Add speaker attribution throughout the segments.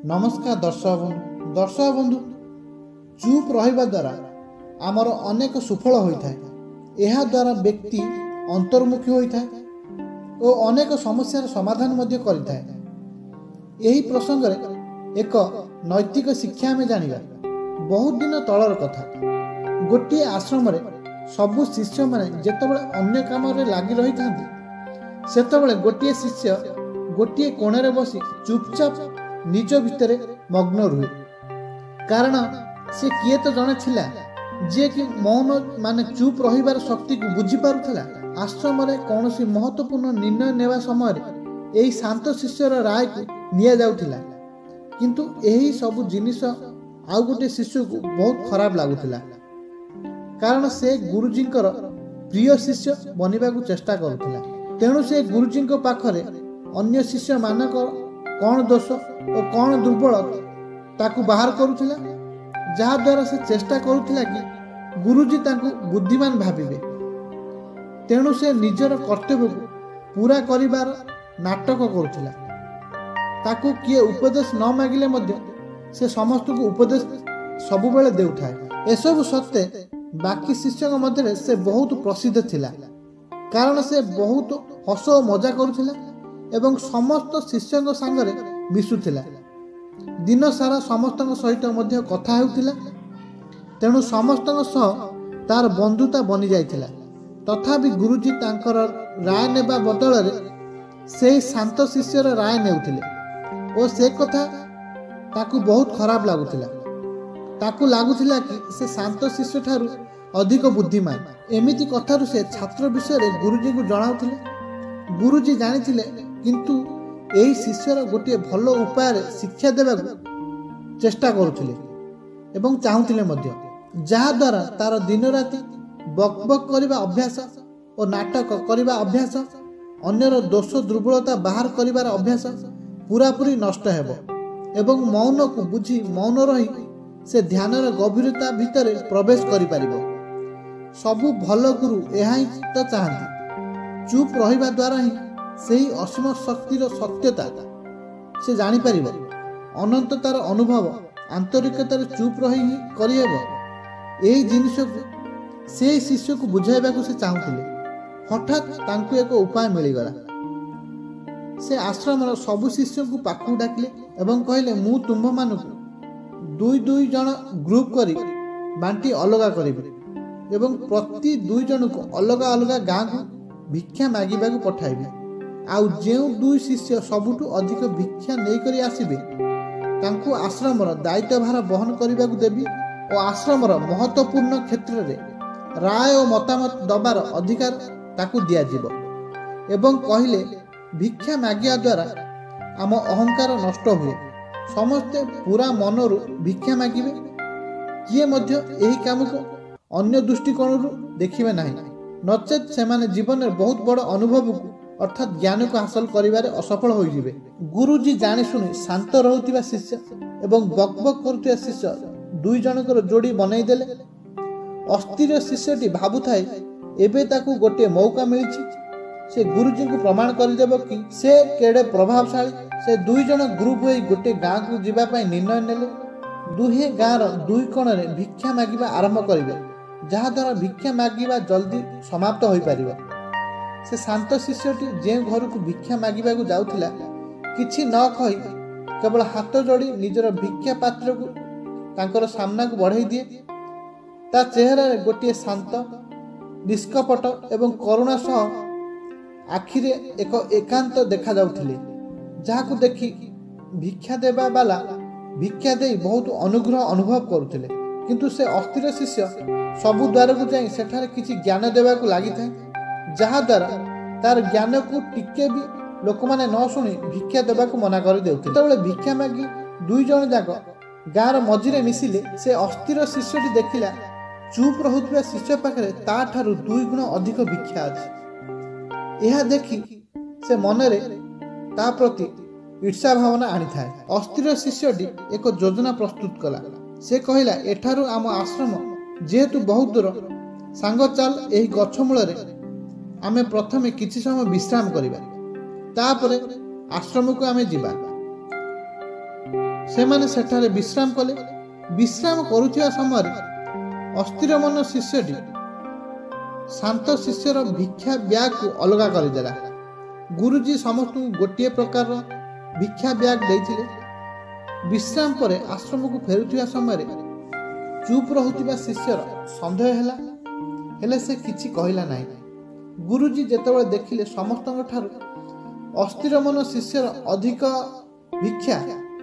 Speaker 1: नमस्कार दर्शक बंधु चुप रहिबा द्वारा आमर अनेक सुफल होता है। यह द्वारा व्यक्ति अंतर्मुखी होता है और अनेक समस्यार समाधान करता है। यही प्रसंग रे एक नैतिक शिक्षा में जानिबा। बहुत दिन तलर कथा, गोटे आश्रम रे सबु शिष्य माने जेतेबेले अन्य काम रे लागी रही थांती सेतेबेले गोटे शिष्य गोटे कोणे रे बसी चुपचाप निज भितर मग्न रुहे। कारण से किए तो जने थिला जे कि मौन माने चुप रहिबार शक्ति को बुझी पारुथला। आश्रम रे कौनसी महत्वपूर्ण निर्णय नेवा समय एही शांत शिष्यर राय को निया जाउथिला, किंतु एही सब जिनिस आउ गोटे शिष्य को बहुत खराब लागुथिला। कारण से गुरुजींकर प्रिय शिष्य बनिबाकू चेष्टा करुथिला। तेणु से गुरुजींक पाखरे अन्य शिष्य मानक कौन दोष और कौन दुर्बल ताकू बाहर करुथिला, जहा द्वारा से चेष्टा करुथिला कि गुरुजी ताकू बुद्धिमान भाविबे। तेणु से निजर कर्तव्य को पूरा करिबार नाटक करुथिला। ताकू किए उपदेश न मागिले मध्य से समस्त को उपदेश सबुबेले देउथाए। एसबु सत्ते बाकी शिष्यों मध्य से बहुत प्रसिद्ध थिला। कारण से बहुत हस और मजा करुथिला एवं समस्त शिष्यों सांगरे मिसुथिला। दिन सारा समस्त सहित मध्य कथा हेउथिला। तेणु समस्त सह तार बंधुता बनी जाइथिला। तथापि गुरुजी तांकर राय नेबा बदल रे से शांत शिष्यर राय नेउथिले और से कथा ताकू बहुत खराब लागुथिला। ताकू लागुथिला कि से शांत शिष्य ठारू अधिक बुद्धिमान। एमिति कथारू से छात्र विषय गुरुजी को जणाउथिले। गुरुजी जानिथिले, किंतु एही शिष्यर गोटे भल उपाय शिक्षा देवा चेष्टा करुथिले एवं चाहूथिले मध्य, जहा द्वारा तार दिन राति बक बक करिबा अभ्यास और नाटक करिबा अभ्यास, अन्यर दोष दुर्बलता बाहर करिबार अभ्यास पूरापूरी नष्ट हेबो एवं मौन को बुझी मौन रही से ध्यानर गभीरता भितर प्रवेश करि पारिबो। सबु भल गुरु एहा ही तो चाहती। चुप रहिबा द्वारा ही सही असीम शक्तिर सत्यता से जानी पारिबो। अनंततार अनुभव आंतरिकतार चुप रही ही करिहेबो। एही जिनिस को से शिष्य को बुझाइबाकू से चाहूथिले। हठात तांकू एक उपाय मिलिगला। से आश्रम सबु शिष्य को पाखु डाकिले एवं कहले, मु तुम्भ मानकू दुई दुई जन ग्रुप करी बांटी अलगा करिबे एवं प्रति दुई जन को अलगा अलगा गाँ को भिक्षा मागिबाकू पठाइबे। आउ जेउ दुई शिष्य सबुठु अधिक भिक्षा नहीं करी आसीबे तांकू आश्रमर दायित्व भार बहन करिबाकू देबी और आश्रमर महत्वपूर्ण क्षेत्र रे राय और मतामत दबार अधिकार ताकू दिया जिवो। एवं कहिले, भिक्षा मागिया द्वारा आम अहंकार नष्ट हुए। समस्ते पूरा मनरु भिक्षा मागिबे। किए मध्य एही काम को अन्य दृष्टिकोण देखिबे नाही, नचेत सेमाने जीवन में बहुत बड़ अनुभव को अर्थात ज्ञान को हासिल करिबारे असफल हो जिवे। गुरुजी जानी सुनी शांत रहुतिबा शिष्य एवं बक बक करुतिबा शिष्य दुई जनकर जोड़ी बनई देले। अस्थिर शिष्यटी भाबुथाए एबे ताकू गोटे मौका मिलिछि से गुरुजी को प्रमाण करदेब कि से केड़े प्रभावशाली। से दुई जन ग्रुप होई गोटे गाँ को जीवा पई निर्णय नेले। दुहे गाँर दुई कोणे भिक्षा मागिबा आरंभ करिवे, जहा द्वारा भिक्षा मागिबा जल्दी समाप्त होई पारिबो। से शांत शिष्यटी जे घर को भिक्षा मागिबा को जाउथिला किछि न कहि केवल हाथ जोड़ी निजर भिक्षा पात्र को तांकर सामना को बढ़ाई दिए। ता चेहरा रे गोटे शांत निष्कपट एवं करुणा सह आखिरे एक एकांत देखा जाउथिले, जहा को देखि भिक्षा देबा वाला भिक्षा देई बहुत अनुग्रह अनुभव करुथिले। किंतु से अस्थिर शिष्य सबु द्वार को जाई सेठारे किछि ज्ञान देबा को लागि थाए, जहा द्वारा तार ज्ञान को टिके भी लोक माने न शुणी भिक्षा देबा को मना कर देउथिले। तबले भिक्षा मागी दुई जन जाक गाँर मझिरे मिसिले। से अस्थिर शिष्यटी देखिला चुप रहुथिबा शिष्य पाखरे ता ठारू दुई गुण अधिक भिक्षा अछि। यह देखि से मनरे ता प्रति ईर्षा भावना आनी थाए। अस्थिर शिष्यटी एक योजना प्रस्तुत कला। से कहिला, एठारू आम आश्रम जेहेतु बहुत दूर, सांग चाल एही गछ मूल आमे प्रथमे किछि समय विश्राम करिबा, तापरे आश्रम को आमे जिबा। ସେମାନେ ସେଠାରେ ବିଶ୍ରାମ କଲେ। ବିଶ୍ରାମ କରୁଥିବା ସମୟରେ ଅସ୍ଥିର ମନ ଶିଷ୍ୟଟି ଶାନ୍ତ ଶିଷ୍ୟର ଭିକ୍ଷା ବ୍ୟାଗକୁ ଅଲଗା କରିଦେଲା। ଗୁରୁଜୀ ସମସ୍ତଙ୍କୁ ଗୋଟିଏ ପ୍ରକାରର ଭିକ୍ଷା ବ୍ୟାଗ ଦେଇଥିଲେ। ବିଶ୍ରାମ ପରେ ଆଶ୍ରମକୁ ଫେରୁଥିବା ସମୟରେ ଚୁପ୍ ରହୁଥିବା ଶିଷ୍ୟର ସନ୍ଦେହ ହେଲା, ହେଲେ ସେ କିଛି କହିଲା ନାହିଁ। ଗୁରୁଜୀ ଯେତେବେଳେ ଦେଖିଲେ ସମସ୍ତଙ୍କ ଠାରୁ ଅସ୍ଥିର ମନ ଶିଷ୍ୟର ଅଧିକ ଭିକ୍ଷା,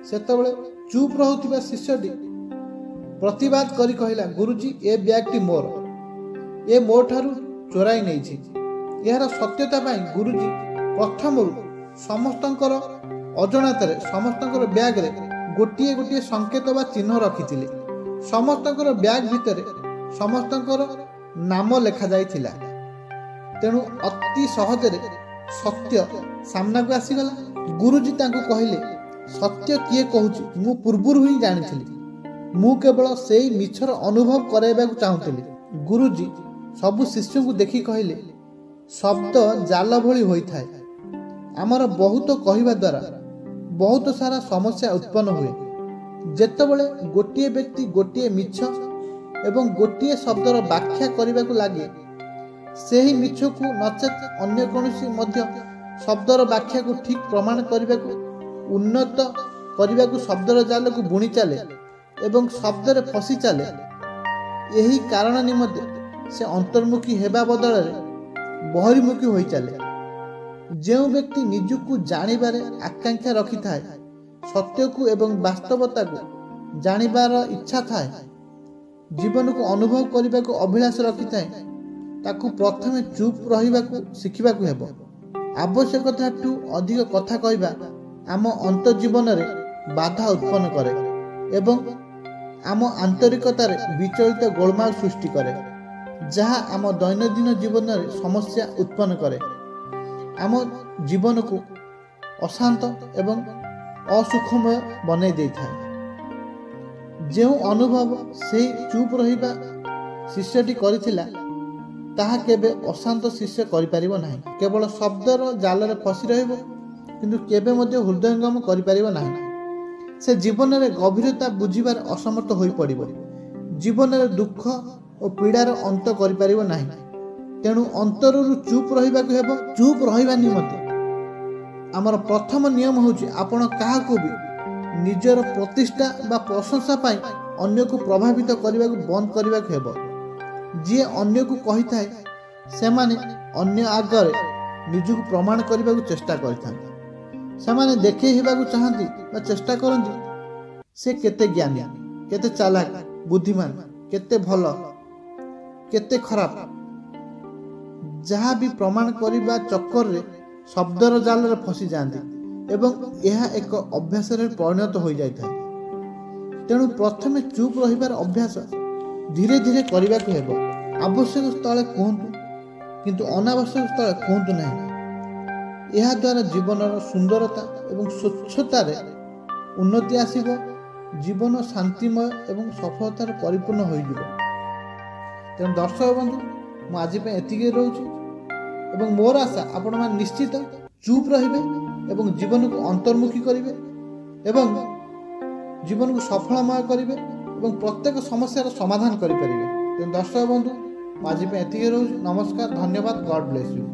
Speaker 1: ସେତେବେଳେ ଚୁପ୍ ରହୁଥିବା ଶିଷ୍ୟଟି ପ୍ରତିବାଦ କରି କହିଲା, ଗୁରୁଜୀ, ଏ ବ୍ୟାଗଟି ମୋର, ଏ ମୋ ଠାରୁ ଚୋରାଇ ନେଇଛି। ଏହାର ସତ୍ୟତା ପାଇଁ ଗୁରୁଜୀ ପ୍ରଥମରୁ ସମସ୍ତଙ୍କର ଅଜଣାତରେ ସମସ୍ତଙ୍କର ବ୍ୟାଗରେ ଗୋଟିଏ ଗୋଟିଏ ସଂକେତ ବା ଚିହ୍ନ ରଖିଥିଲେ। ସମସ୍ତଙ୍କର ବ୍ୟାଗ ଭିତରେ ସମସ୍ତଙ୍କର ନାମ ଲେଖାଯାଇଥିଲା। ତେଣୁ ଅତି ସହଜରେ ସତ୍ୟ ସାମ୍ନାକୁ ଆସିଗଲା। ଗୁରୁଜୀ ତାଙ୍କୁ କହିଲେ, ସତ୍ୟ କିଏ କହୁଛି ମୁଁ ପୂର୍ବରୁ ହିଁ ଜାଣିଥିଲି। ମୁଁ କେବଳ ସେଇ ମିଛର ଅନୁଭବ କରାଇବାକୁ ଚାହୁଁଥିଲି। ଗୁରୁଜୀ ସବୁ ଶିଷ୍ୟଙ୍କୁ ଦେଖି କହିଲେ, ଶବ୍ଦ ଜାଲ ଭଳି ହୋଇଥାଏ। ଆମର ବହୁତ କହିବା ଦ୍ୱାରା ବହୁତ ସାରା ସମସ୍ୟା ଉତ୍ପନ୍ନ ହୁଏ। ଯେତେବେଳେ ଗୋଟିଏ ବ୍ୟକ୍ତି ଗୋଟିଏ ମିଛ ଏବଂ ଗୋଟିଏ ଶବ୍ଦର ବ୍ୟାଖ୍ୟା କରିବାକୁ ଲାଗେ, ସେହି ମିଛକୁ ନଚେତ୍ ଅନ୍ୟ କୌଣସି ମଧ୍ୟ ଶବ୍ଦର ବ୍ୟାଖ୍ୟାକୁ ଠିକ୍ ପ୍ରମାଣ କରିବାକୁ, ଉନ୍ନତ କରିବାକୁ ଶବ୍ଦର ଜାଲକୁ ବୁଣି ଚାଲେ ଏବଂ ଶବ୍ଦରେ ଫସି ଚାଲେ। ଏହି କାରଣ ନିମନ୍ତେ ସେ ଅନ୍ତର୍ମୁଖୀ ହେବା ବଦଳରେ ବହିର୍ମୁଖୀ ହୋଇ ଚାଲେ। ଯେଉଁ ବ୍ୟକ୍ତି ନିଜକୁ ଜାଣିବାରେ ଆକାଂକ୍ଷା ରଖିଥାଏ, ସତ୍ୟକୁ ଏବଂ ବାସ୍ତବତାକୁ ଜାଣିବାର ଇଚ୍ଛା ଥାଏ, ଜୀବନକୁ ଅନୁଭବ କରିବାକୁ ଅଭିଳାଷ ରଖିଥାଏ, ତାକୁ ପ୍ରଥମେ ଚୁପ୍ ରହିବାକୁ ଶିଖିବାକୁ ହେବ। ଆବଶ୍ୟକତାଠୁ ଅଧିକ କଥା କହିବା ଆମ ଅନ୍ତର୍ଜୀବନରେ ବାଧା ଉତ୍ପନ୍ନ କରେ ଏବଂ ଆମ ଆନ୍ତରିକତାରେ ବିଚଳିତ ଗୋଳମାଳ ସୃଷ୍ଟି କରେ, ଯାହା ଆମ ଦୈନନ୍ଦିନ ଜୀବନରେ ସମସ୍ୟା ଉତ୍ପନ୍ନ କରେ, ଆମ ଜୀବନକୁ ଅଶାନ୍ତ ଏବଂ ଅସୁଖମୟ ବନାଇ ଦେଇଥାଏ। ଯେଉଁ ଅନୁଭବ ସେହି ଚୁପ୍ ରହିବା ଶିଷ୍ୟଟି କରିଥିଲା, ତାହା କେବେ ଅଶାନ୍ତ ଶିଷ୍ୟ କରିପାରିବ ନାହିଁ। କେବଳ ଶବ୍ଦର ଜାଲରେ ଫସି ରହିବ, କିନ୍ତୁ କେବେ ମଧ୍ୟ ହୃଦୟଙ୍ଗମ କରିପାରିବ ନାହିଁ। ସେ ଜୀବନରେ ଗଭୀରତା ବୁଝିବାରେ ଅସମର୍ଥ ହୋଇପଡ଼ିବ। ଜୀବନରେ ଦୁଃଖ ଓ ପୀଡ଼ାର ଅନ୍ତ କରିପାରିବ ନାହିଁ। ତେଣୁ ଅନ୍ତରରୁ ଚୁପ୍ ରହିବାକୁ ହେବ। ଚୁପ୍ ରହିବା ନିମନ୍ତେ ଆମର ପ୍ରଥମ ନିୟମ ହେଉଛି, ଆପଣ କାହାକୁ ବି ନିଜର ପ୍ରତିଷ୍ଠା ବା ପ୍ରଶଂସା ପାଇଁ ଅନ୍ୟକୁ ପ୍ରଭାବିତ କରିବାକୁ ବନ୍ଦ କରିବାକୁ ହେବ। ଯିଏ ଅନ୍ୟକୁ କହିଥାଏ, ସେମାନେ ଅନ୍ୟ ଆଗରେ ନିଜକୁ ପ୍ରମାଣ କରିବାକୁ ଚେଷ୍ଟା କରିଥାନ୍ତି। ସେମାନେ ଦେଖେଇ ହେବାକୁ ଚାହାନ୍ତି ବା ଚେଷ୍ଟା କରନ୍ତି ସେ କେତେ ଜ୍ଞାନୀ, କେତେ ଚାଲାକ, ବୁଦ୍ଧିମାନ, କେତେ ଭଲ, କେତେ ଖରାପ। ଯାହା ବି ପ୍ରମାଣ କରିବା ଚକ୍କରରେ ଶବ୍ଦର ଜାଲରେ ଫସିଯାଆନ୍ତି ଏବଂ ଏହା ଏକ ଅଭ୍ୟାସରେ ପରିଣତ ହୋଇଯାଇଥାଏ। ତେଣୁ ପ୍ରଥମେ ଚୁପ୍ ରହିବାର ଅଭ୍ୟାସ ଧୀରେ ଧୀରେ କରିବାକୁ ହେବ। ଆବଶ୍ୟକ ସ୍ଥଳେ କୁହନ୍ତୁ, କିନ୍ତୁ ଅନାବଶ୍ୟକ ସ୍ଥଳେ କୁହନ୍ତୁ ନାହିଁ। ଏହାଦ୍ୱାରା ଜୀବନର ସୁନ୍ଦରତା ଏବଂ ସ୍ୱଚ୍ଛତାରେ ଉନ୍ନତି ଆସିବ। ଜୀବନ ଶାନ୍ତିମୟ ଏବଂ ସଫଳତାରେ ପରିପୂର୍ଣ୍ଣ ହୋଇଯିବ। ତେଣୁ ଦର୍ଶକ ବନ୍ଧୁ, ମୁଁ ଆଜି ପାଇଁ ଏତିକି ରହୁଛି ଏବଂ ମୋର ଆଶା ଆପଣମାନେ ନିଶ୍ଚିତ ଚୁପ୍ ରହିବେ ଏବଂ ଜୀବନକୁ ଅନ୍ତର୍ମୁଖୀ କରିବେ ଏବଂ ଜୀବନକୁ ସଫଳମୟ କରିବେ ଏବଂ ପ୍ରତ୍ୟେକ ସମସ୍ୟାର ସମାଧାନ କରିପାରିବେ। ତେଣୁ ଦର୍ଶକ ବନ୍ଧୁ, ମୁଁ ଆଜି ପାଇଁ ଏତିକି ରହୁଛି। ନମସ୍କାର, ଧନ୍ୟବାଦ, ଗଡ୍ ବ୍ଲେସ୍ ୟୁ।